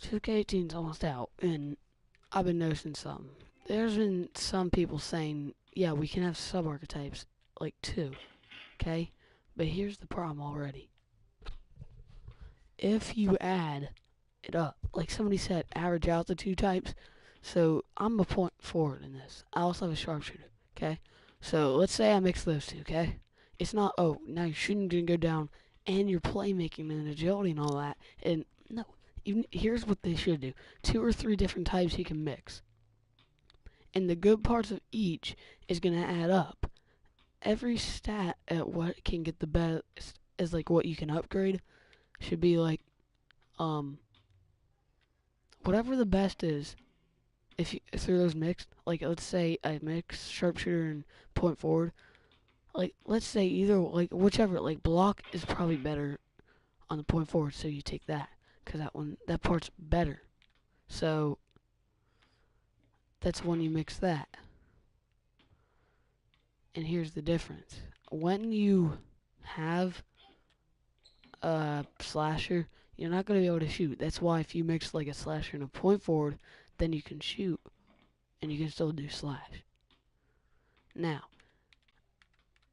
2K18's almost out, and I've been noticing something. There's been some people saying, yeah, we can have sub-archetypes, like 2, okay? But here's the problem already. If you add it up, like somebody said, average out the 2 types, so I'm a point forward in this. I also have a sharpshooter, okay? So let's say I mix those 2, okay? It's not, oh, now your shooting didn't go down, and your playmaking and agility and all that, and no. Here's what they should do. 2 or 3 different types you can mix. And the good parts of each is going to add up. Every stat at what can get the best is like what you can upgrade should be like whatever the best is. If through those mixed, like let's say I mix sharpshooter and point forward, like let's say either like whichever, like block is probably better on the point forward, so you take that because that part's better. So that's when you mix that. And here's the difference. When you have a slasher, you're not going to be able to shoot. That's why if you mix like a slasher and a point forward, then you can shoot and you can still do slash. Now,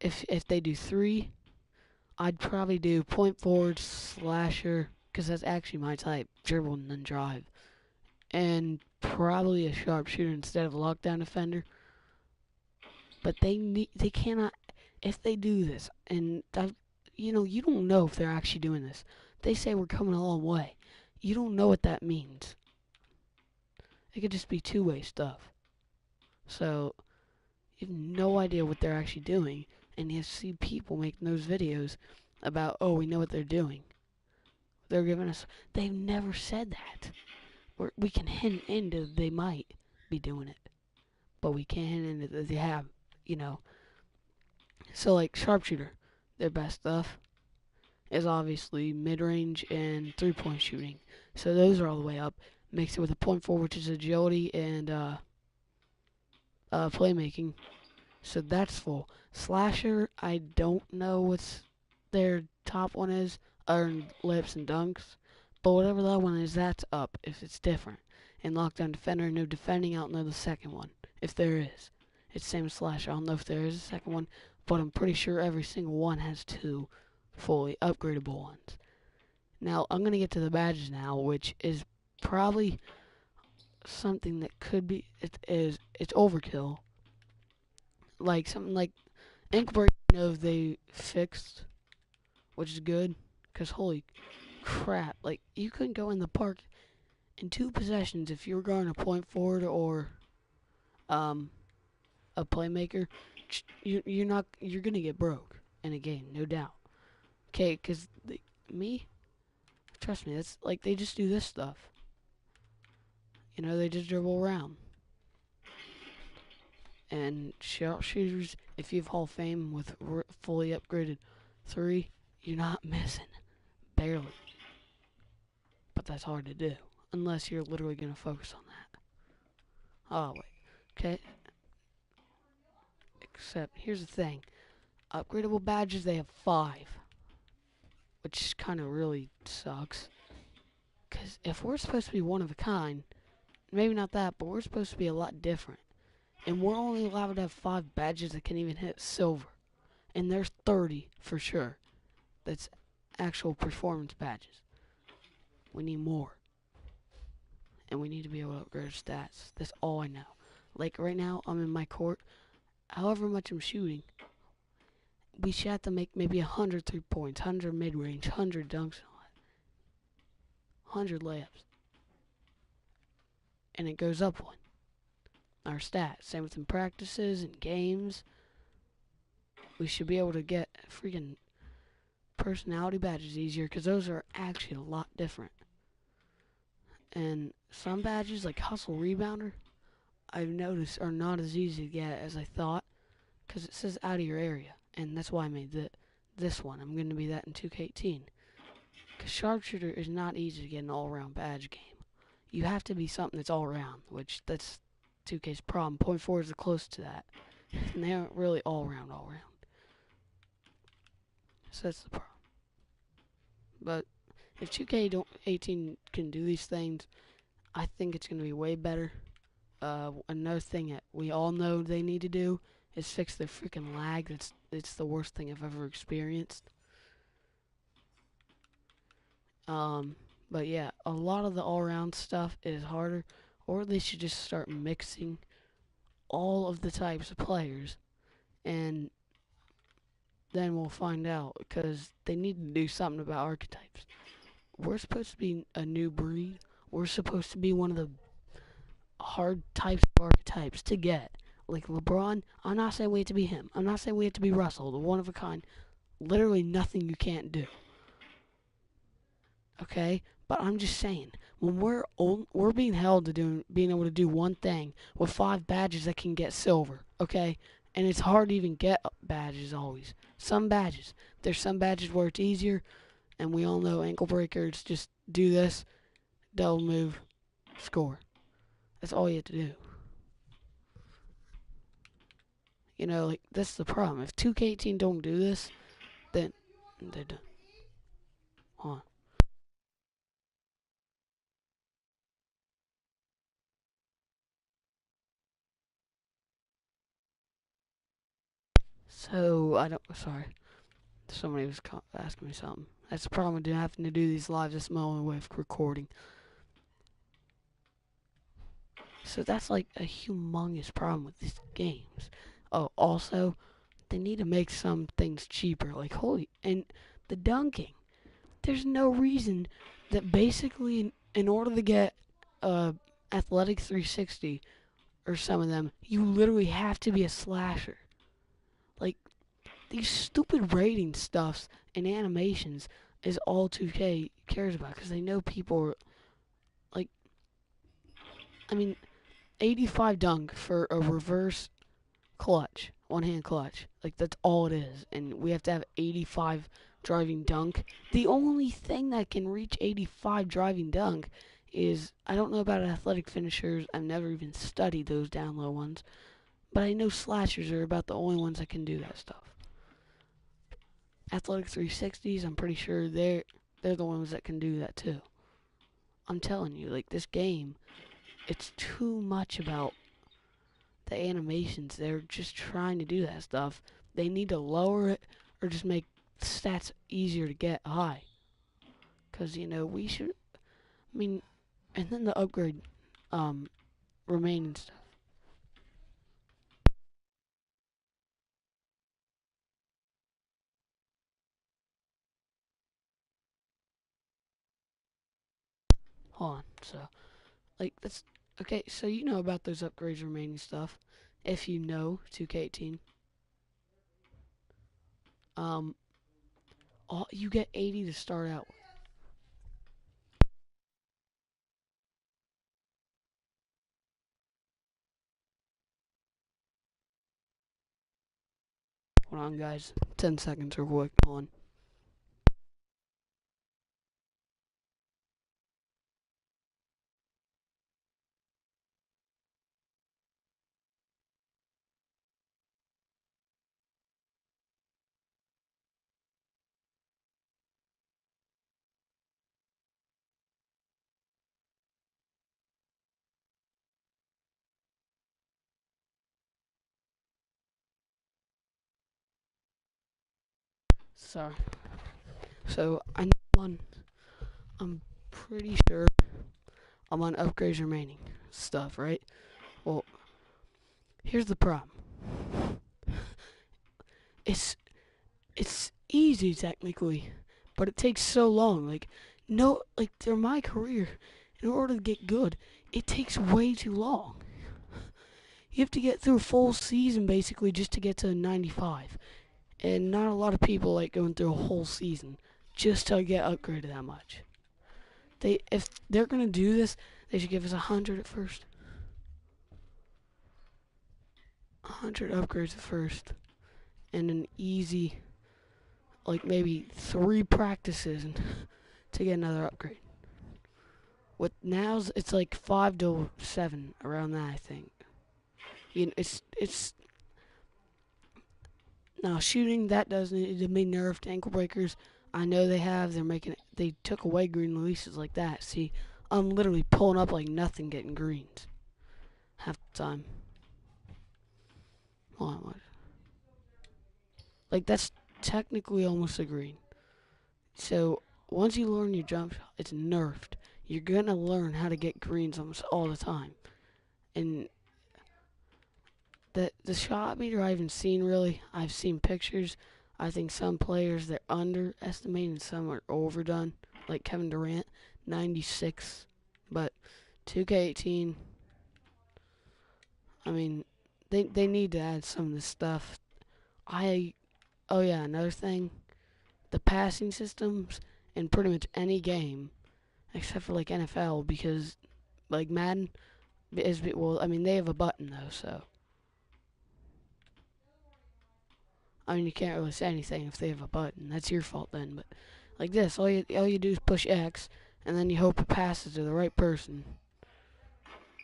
if they do 3, I'd probably do point forward, slasher, because that's actually my type, dribble and then drive. And probably a sharpshooter instead of a lockdown defender. But they cannot, if they do this, and you don't know if they're actually doing this. They say we're coming a long way. You don't know what that means. It could just be two-way stuff. So you have no idea what they're actually doing, and you see people making those videos about, oh, we know what they're doing. They're giving us. They've never said that. We can hint into they might be doing it, but we can't hint into that they have. So like sharpshooter, their best stuff is obviously mid-range and three-point shooting. So those are all the way up. Mix it with a point forward, which is agility and playmaking. So that's full. Slasher, I don't know what's their top one is. Earned lips and dunks. But whatever that one is, that's up if it's different. And lockdown defender, no defending, I don't know the second one, if there is. It's same as slasher. I don't know if there is a second one, but I'm pretty sure every single one has 2 fully upgradable ones. Now, I'm going to get to the badges now, which is probably something that could be, it's overkill. Like, something like Ink Break, they fixed, which is good, because holy crap, like, you couldn't go in the park in 2 possessions if you were guarding a point forward or, a playmaker. You're gonna get broke in a game, no doubt. Okay, because trust me, that's like they just do this stuff. They just dribble around. And shooters, if you have Hall of Fame with fully upgraded 3, you're not missing. Barely. But that's hard to do. Unless you're literally going to focus on that. Oh, wait. Okay. Except, here's the thing. Upgradable badges, they have 5. Which kind of really sucks. Because if we're supposed to be one of a kind, maybe not that, but we're supposed to be a lot different. And we're only allowed to have 5 badges that can even hit silver. And there's 30 for sure. That's actual performance badges. We need more. And we need to be able to upgrade our stats. That's all I know. Like right now, I'm in my court. However much I'm shooting, we should have to make maybe 100 3-points, 100 mid-range, 100 dunks, 100 layups. And it goes up one. Our stats. Same with in practices and games. We should be able to get freaking personality badges easier because those are actually a lot different. And some badges like Hustle Rebounder, I've noticed are not as easy to get as I thought because it says out of your area. And that's why I made this one. I'm going to be that in 2K18. Because Sharpshooter is not easy to get an all-around badge game. You have to be something that's all-around, which that's 2K's problem. Point forwards are close to that. And they aren't really all-around. So that's the problem. But if 2K18 can do these things, I think it's going to be way better. Another thing that we all know they need to do is fix their freaking lag. It's the worst thing I've ever experienced. But yeah, a lot of the all-around stuff is harder, or they should just start mixing all of the types of players, and then we'll find out, because they need to do something about archetypes. We're supposed to be a new breed. We're supposed to be one of the hard types of archetypes to get. Like LeBron, I'm not saying we have to be him. I'm not saying we have to be Russell, the one of a kind. Literally nothing you can't do. Okay? But I'm just saying, when we're being held to being able to do one thing with 5 badges that can get silver, okay? And it's hard to even get badges always. Some badges. There's some badges where it's easier, and we all know ankle breakers, just do this, double move, score. That's all you have to do. You know, like, that's the problem. If 2K18 don't do this, then they're done. Hold on. So, sorry. Somebody was asking me something. That's the problem with having to do these lives. That's my only way of recording. So that's like a humongous problem with these games. Oh, also, they need to make some things cheaper. Like, and the dunking. There's no reason that basically, in order to get Athletic 360 or some of them, you literally have to be a slasher. Like, these stupid rating stuffs and animations is all 2K cares about, because they know people are, like, I mean, 85 dunk for a reverse clutch, one-hand clutch. Like, that's all it is. And we have to have 85 driving dunk. The only thing that can reach 85 driving dunk is, I don't know about athletic finishers. I've never even studied those down low ones. But I know slashers are about the only ones that can do that stuff. Athletic 360s, I'm pretty sure they're the ones that can do that too. I'm telling you, like, this game, it's too much about the animations. They're just trying to do that stuff. They need to lower it or just make stats easier to get high. Because, you know, we should, I mean, and then the upgrade remaining stuff. Hold on. So, like, that's, okay, so you know about those upgrades remaining stuff. If you know 2K18. You get 80 to start out with. Hold on, guys. 10 seconds real quick. Hold on. Sorry. So, I'm pretty sure I'm on upgrades remaining stuff, right? Well, here's the problem. It's it's easy technically, but it takes so long. Like, no, like, through my career, in order to get good, it takes way too long. You have to get through a full season basically just to get to 95, and not a lot of people like going through a whole season just to get upgraded that much. If they're gonna do this, they should give us 100 at first. 100 upgrades at first, and an easy, like, maybe 3 practices and to get another upgrade. With now's, it's like 5 to 7 around that, I think. You know, it's now shooting that does need to be nerfed. Ankle breakers, I know they have. They took away green releases like that. See, I'm literally pulling up like nothing, getting greens half the time. Hold on, what? Like that's technically almost a green. So once you learn your jump shot, it's nerfed. You're gonna learn how to get greens almost all the time. And the shot meter I haven't seen really. I've seen pictures. I think some players they're underestimating, some are overdone. Like Kevin Durant, 96. But 2K18, I mean, they need to add some of this stuff. Oh yeah, another thing, the passing systems in pretty much any game except for like NFL because like Madden is well, I mean they have a button though, so I mean you can't really say anything if they have a button. That's your fault then. But like this, all you do is push X, and then you hope it passes to the right person.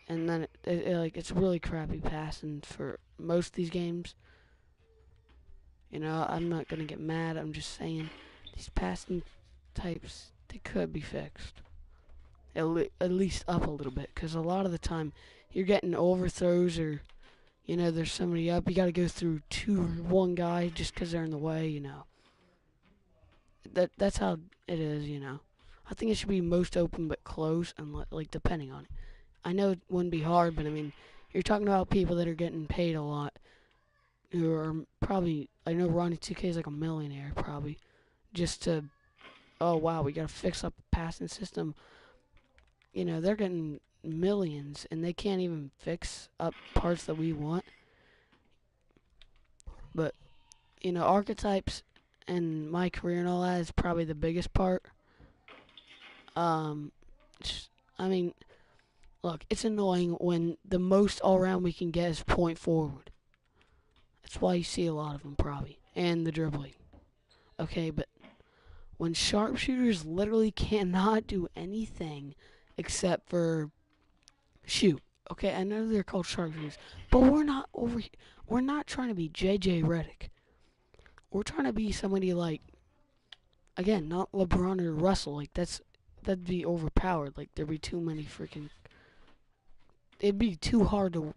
And then like it's really crappy passing for most of these games. You know, I'm not gonna get mad. I'm just saying these passing types they could be fixed. At least up a little bit, because a lot of the time you're getting overthrows or there's somebody up. You got to go through one guy just because they're in the way. That's how it is. I think it should be most open but close, and like depending on it. I know it wouldn't be hard, but I mean, you're talking about people that are getting paid a lot, who are probably. I know Ronnie 2K is like a millionaire probably, just to. Oh wow, we got to fix up the passing system. They're getting millions and they can't even fix up parts that we want. But, archetypes and my career and all that is probably the biggest part. Um, I mean, look, it's annoying when the most all around we can get is point forward. That's why you see a lot of them probably. And the dribbling. Okay, but when sharpshooters literally cannot do anything except for shoot. Okay, I know they're called sharpshooters, but we're not trying to be JJ Redick. We're trying to be somebody like, again, not LeBron or Russell. Like that'd be overpowered. Like there'd be too many freaking. It'd be too hard to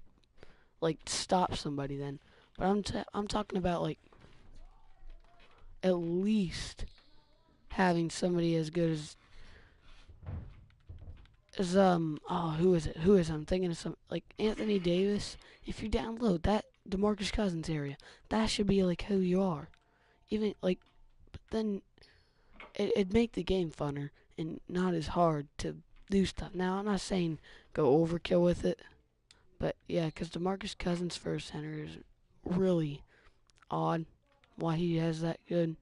like stop somebody then. But I'm talking about like at least having somebody as good as who is it? I'm thinking of some like Anthony Davis. If you download that DeMarcus Cousins area, that should be like who you are. Even like, but then it'd make the game funner and not as hard to do stuff. Now I'm not saying go overkill with it, but yeah, because DeMarcus Cousins first center is really odd. Why he has that good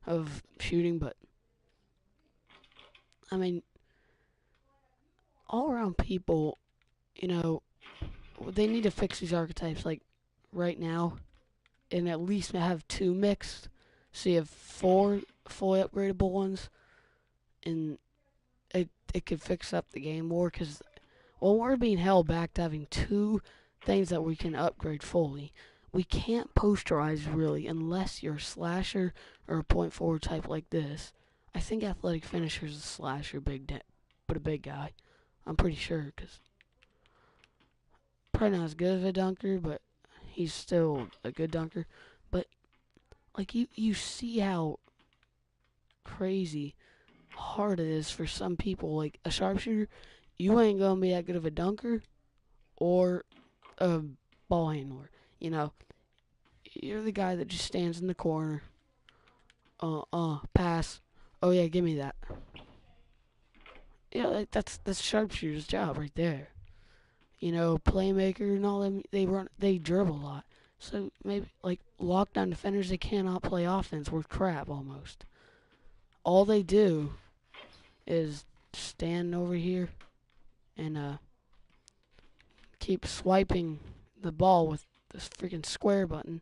of shooting, but I mean, all around people, they need to fix these archetypes like right now, and at least have two mixed, so you have four fully upgradable ones, and it could fix up the game more. Because when we're being held back to having two things that we can upgrade fully, we can't posterize really unless you're a slasher or a point forward type like this. I think athletic finisher is a slasher, but a big guy. I'm pretty sure because probably not as good of a dunker, but he's still a good dunker. But like you see how crazy hard it is for some people. Like a sharpshooter, you ain't gonna be that good of a dunker or a ball handler. You're the guy that just stands in the corner. Pass. Oh yeah, give me that. Yeah, like that's sharpshooter's job right there. Playmaker and all them. They dribble a lot. So maybe like lockdown defenders, they cannot play offense worth crap almost. All they do is stand over here and keep swiping the ball with this freaking square button.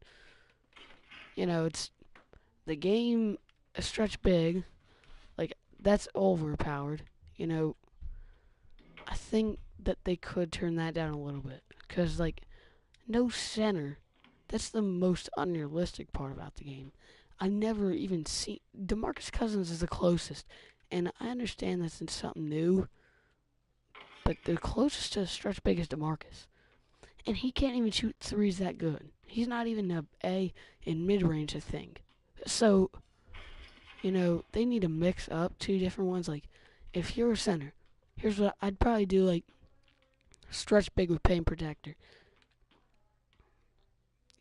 It's the game a stretch big. Like that's overpowered. I think that they could turn that down a little bit because like no center. That's the most unrealistic part about the game. I never even seen DeMarcus Cousins is the closest, and I understand that's something new, but the closest to a stretch big is DeMarcus, and he can't even shoot threes that good. He's not even a in mid range, I think. So they need to mix up two different ones. Like, if you're a center, here's what I'd probably do: like stretch big with paint protector,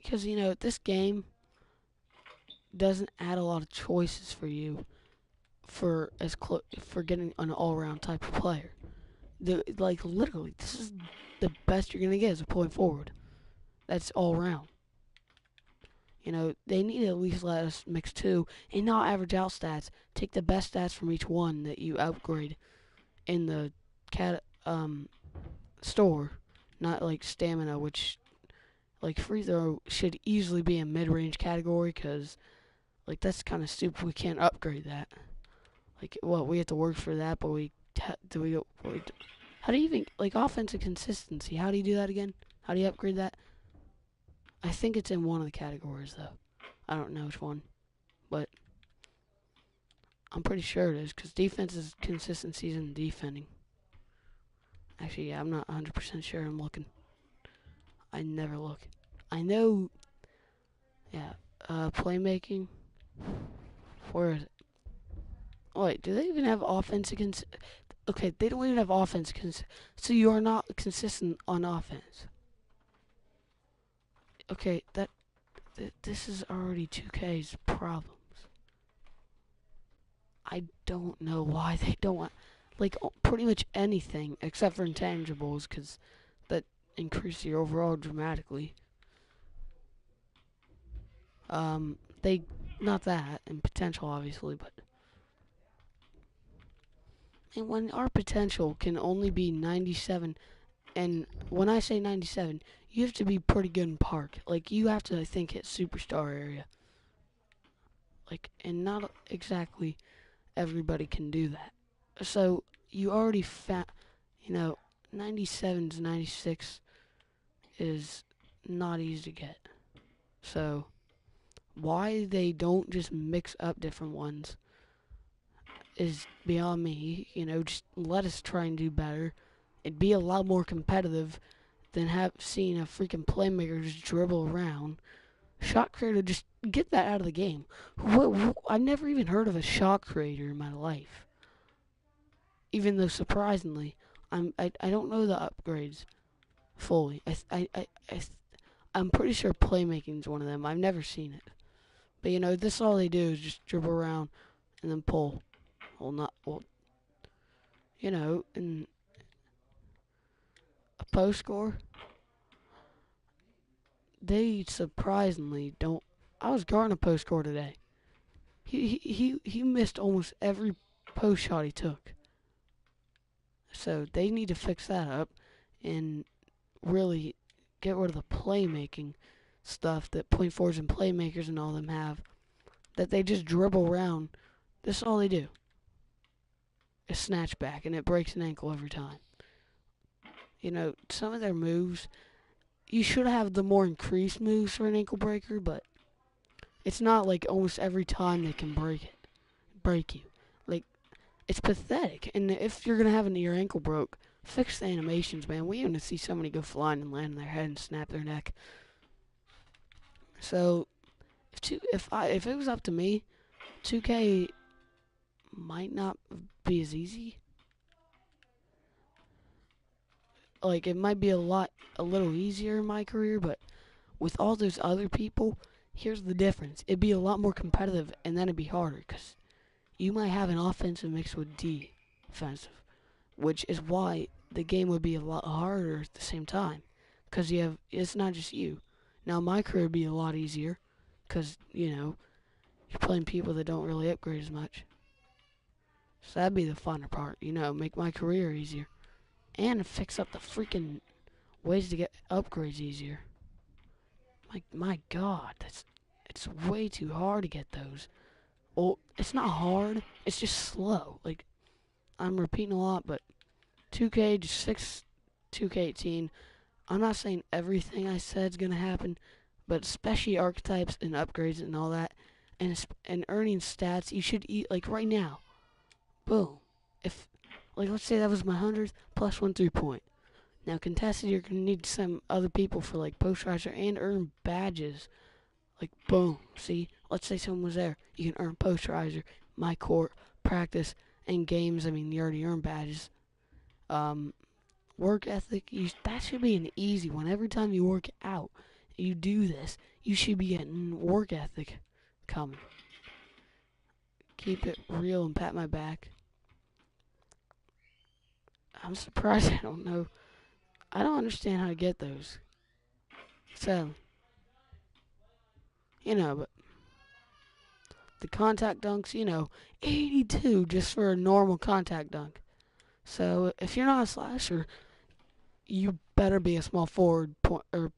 because this game doesn't add a lot of choices for you for getting an all-around type of player. Like literally, this is the best you're gonna get as a point forward. That's all around. They need to at least let us mix two and not average out stats. Take the best stats from each one that you upgrade in the store, not like stamina, which like free throw should easily be a mid-range category, because like that's kind of stupid. We can't upgrade that. Like, what, we have to work for that, but how do you even, like, offensive consistency, how do you do that again? How do you upgrade that? I think it's in one of the categories, though. I don't know which one, but I'm pretty sure it is, because defense's consistency is in defending. Actually, yeah, I'm not 100% sure. I'm looking. I never look. I know, yeah, playmaking. Where is it? Oh, wait, do they even have offensive Okay, they don't even have offense, so you are not consistent on offense. Okay, this is already 2K's problems. I don't know why they don't want, like, pretty much anything except for intangibles, because that increase your overall dramatically. They, not that, and potential obviously, but. And when our potential can only be 97, and when I say 97, you have to be pretty good in park. Like, you have to, I think, hit superstar area. Like, and not exactly everybody can do that. So, you already 97 to 96 is not easy to get. So, why they don't just mix up different ones is beyond me. Just let us try and do better. It'd be a lot more competitive than seeing a freaking playmaker just dribble around. Shot creator, just get that out of the game. I've never even heard of a shot creator in my life. Even though, surprisingly, I don't know the upgrades fully. I'm pretty sure playmaking's one of them. I've never seen it. But this all they do is just dribble around and then pull. In a post score, they surprisingly don't. I was guarding a post score today. He missed almost every post shot he took. So they need to fix that up and really get rid of the playmaking stuff that point forwards and playmakers and all them have. That they just dribble around. This is all they do. A snatch back, and it breaks an ankle every time. Some of their moves, you should have the more increased moves for an ankle breaker, but it's not like almost every time they can break you. Like, it's pathetic. And if you're gonna have your ankle broke, fix the animations, man. We want to see somebody go flying and land on their head and snap their neck. So, if it was up to me, 2K might not be as easy. Like, it might be a little easier in my career, but with all those other people, here's the difference. It'd be a lot more competitive, and then it'd be harder, because you might have an offensive mixed with defensive, which is why the game would be a lot harder at the same time, because it's not just you. Now, my career would be a lot easier, because, you're playing people that don't really upgrade as much. So that'd be the funner part, make my career easier. And fix up the freaking ways to get upgrades easier. My God, it's way too hard to get those. Well, it's not hard, it's just slow. Like, I'm repeating a lot, but 2K, just fix 2K18. I'm not saying everything I said is going to happen, but especially archetypes and upgrades and all that, and earning stats, you should eat like right now. Boom. If like let's say that was my 100th plus 1 3 point. Now contested, you're gonna need some other people for like posterizer and earn badges. Like boom. See, let's say someone was there. You can earn posterizer, my court, practice, and games. I mean, you already earned badges. Work ethic, that should be an easy one. Every time you work out, you do this, you should be getting work ethic coming. Keep it real and pat my back. I'm surprised I don't know. I don't understand how to get those. So, but the contact dunks, 82 just for a normal contact dunk. So if you're not a slasher, you better be a small forward or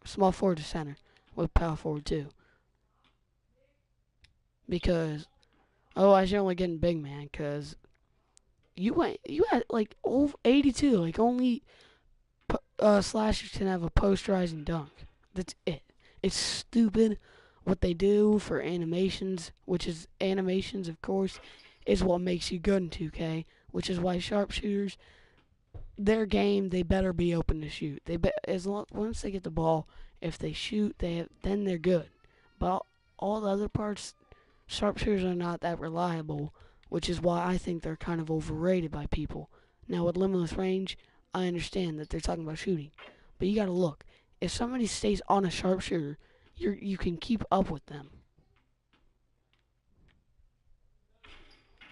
small forward to center with power forward too. Because otherwise you're only getting big man. Because you had like over 82. Like only slashers can have a posterizing dunk. That's it. It's stupid what they do for animations, which is animations, of course, is what makes you good in 2K. Which is why sharpshooters, their game, they better be open to shoot. Once they get the ball, if they shoot, then they're good. But all the other parts, sharpshooters are not that reliable, which is why I think they're kind of overrated by people. Now with limitless range, I understand that they're talking about shooting, but you gotta look. If somebody stays on a sharpshooter, you can keep up with them.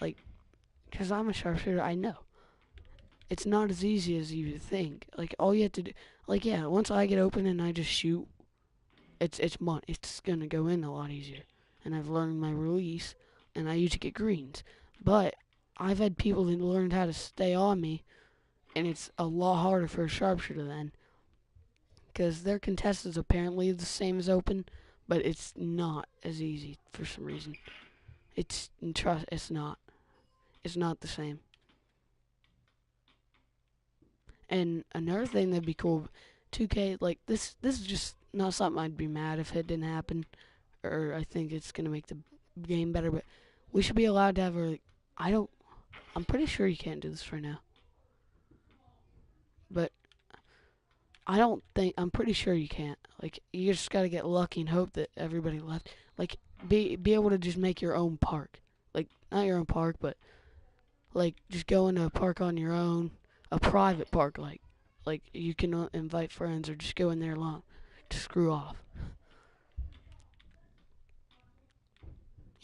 Like, because I'm a sharpshooter, I know. It's not as easy as you think. Like, all you have to do, like, yeah, once I get open and I just shoot, it's gonna go in a lot easier. And I've learned my release, and I usually get greens. But I've had people that learned how to stay on me, and it's a lot harder for a sharpshooter then. Because their contest is apparently the same as open, but it's not as easy for some reason. It's not. It's not the same. And another thing that'd be cool, 2K, like this is just not something I'd be mad if it didn't happen, or I think it's gonna make the game better. But we should be allowed to have I'm pretty sure you can't do this right now. But I'm pretty sure you can't. Like, you just gotta get lucky and hope that everybody left. Like, be able to just make your own park. Like, not your own park, but, like, just go into a park on your own. A private park, like you can invite friends or just go in there alone to screw off.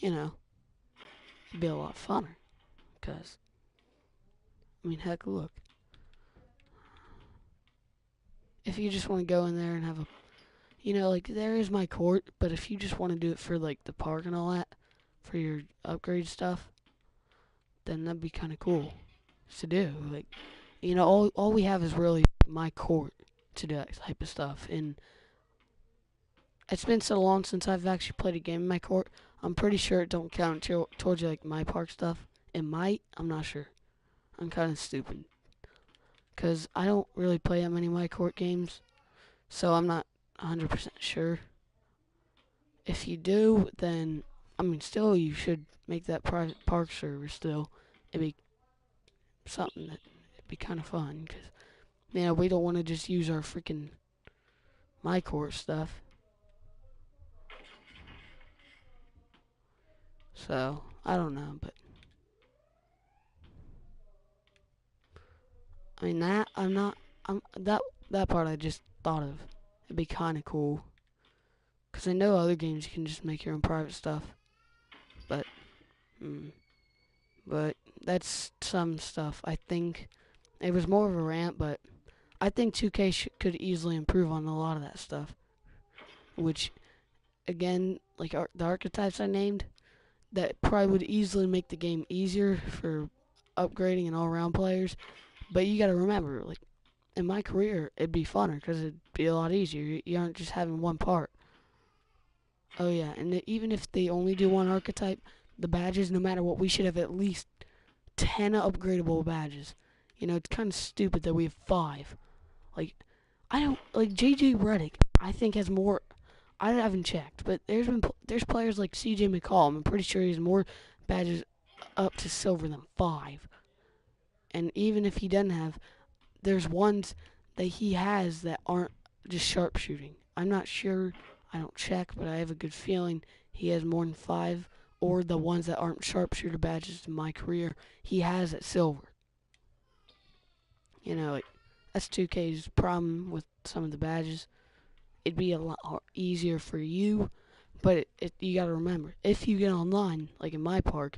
It'd be a lot funner. Because, heck, look. If you just want to go in there and have like, there is my court, but if you just want to do it for, like, the park and all that, for your upgrade stuff, then that'd be kind of cool to do. Like, all we have is really my court to do that type of stuff. And it's been so long since I've actually played a game in my court. I'm pretty sure it don't count towards you, like, my park stuff. It might. I'm not sure. I'm kind of stupid. Because I don't really play that many my court games. So I'm not 100% sure. If you do, then, still, you should make that private park server still. It'd be something that it'd be kind of fun. Because, we don't want to just use our freaking my court stuff. So, I don't know, but that part I just thought of. It'd be kind of cool. Because I know other games you can just make your own private stuff. But that's some stuff. I think it was more of a rant, but I think 2K could easily improve on a lot of that stuff. Which, again, like the archetypes I named, that probably would easily make the game easier for upgrading and all-around players. But you gotta remember, like, in my career, it'd be funner because it'd be a lot easier. You aren't just having one part. Oh yeah, and even if they only do one archetype, the badges, no matter what, we should have at least 10 upgradable badges. It's kind of stupid that we have 5. Like, I don't, like, JJ Redick, I think has more, I haven't checked, but there's players like CJ McCollum. I'm pretty sure he has more badges up to silver than 5. And even if he doesn't have, there's ones that he has that aren't just sharpshooting. I'm not sure. I don't check, but I have a good feeling he has more than 5. Or the ones that aren't sharpshooter badges in my career, he has at silver. You know, like, that's 2K's problem with some of the badges. It'd be a lot easier for you, but you gotta remember, if you get online, like in my park,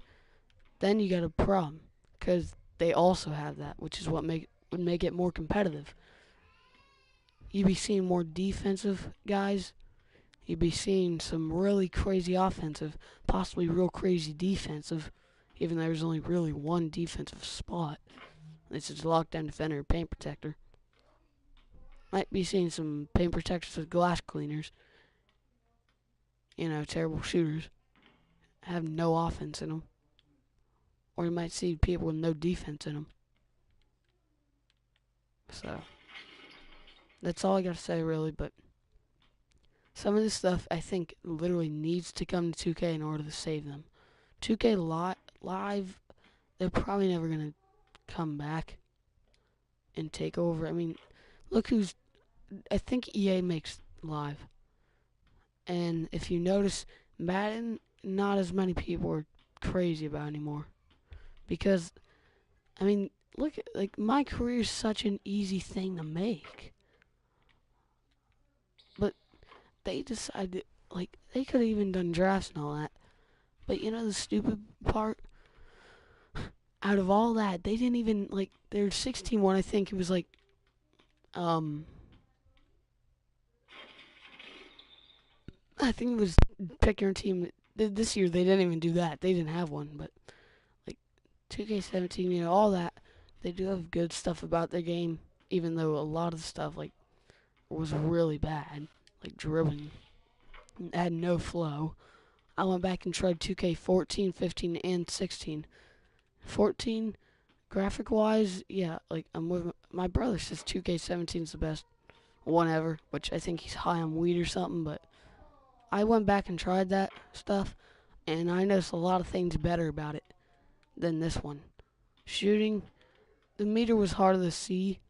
then you got a problem, because they also have that, which is what would make it more competitive. You'd be seeing more defensive guys. You'd be seeing some really crazy offensive, possibly real crazy defensive, even though there's only really one defensive spot. This is lockdown defender, paint protector. Might be seeing some paint protectors with glass cleaners. You know, terrible shooters. Have no offense in them. Or you might see people with no defense in them. So, that's all I gotta say, really. But some of this stuff, I think, literally needs to come to 2K in order to save them. 2K Live, they're probably never gonna come back and take over. I mean, look who's. I think EA makes Live. And if you notice, Madden, not as many people are crazy about anymore. Because, I mean, look, like, my career is such an easy thing to make. But they decided, like, they could have even done drafts and all that. But you know the stupid part? Out of all that, they didn't even, like, their 16 one, I think it was like, I think it was pick your team. This year, they didn't even do that. They didn't have one, but, like, 2K17, you know, all that. They do have good stuff about their game, even though a lot of the stuff, like, was really bad. Like, dribbling. It had no flow. I went back and tried 2K14, 15, and 16. 14, graphic-wise, yeah, like, I'm with my brother says 2K17 is the best one ever, which I think he's high on weed or something, but I went back and tried that stuff, and I noticed a lot of things better about it than this one. Shooting, the meter was harder to see,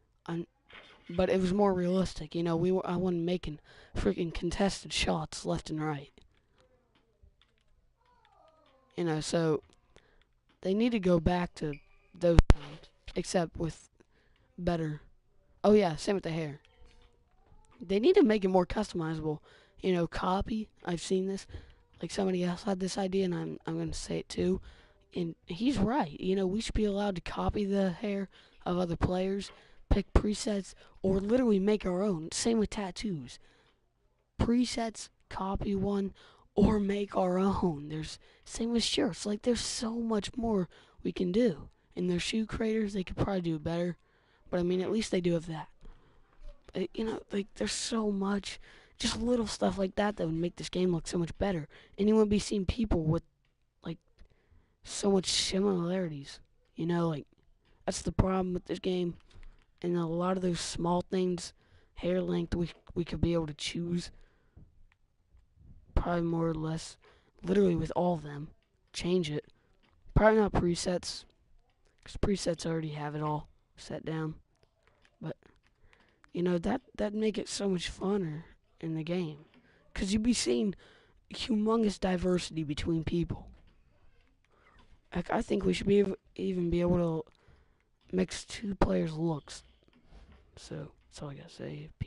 but it was more realistic. You know, I wasn't making freaking contested shots left and right. You know, so they need to go back to those times, except with better. Oh yeah, same with the hair. They need to make it more customizable. You know, copy. I've seen this. Like, somebody else had this idea, and I'm going to say it too. And he's right. You know, we should be allowed to copy the hair of other players, pick presets, or literally make our own. Same with tattoos. Presets, copy one, or make our own. Same with shirts. Like, there's so much more we can do. And their shoe creators, they could probably do better. But I mean, at least they do have that. You know, like, there's so much, just little stuff like that would make this game look so much better. And you wouldn't be seeing people with, like, so much similarities. You know, like, that's the problem with this game. And a lot of those small things, hair length, we could be able to choose. Probably more or less, literally with all of them. Change it. Probably not presets, because presets already have it all set down. But, you know, that'd make it so much funner in the game. Because you'd be seeing humongous diversity between people. Like, I think we should even be able to mix two players' looks. So, that's all I gotta say. Peace.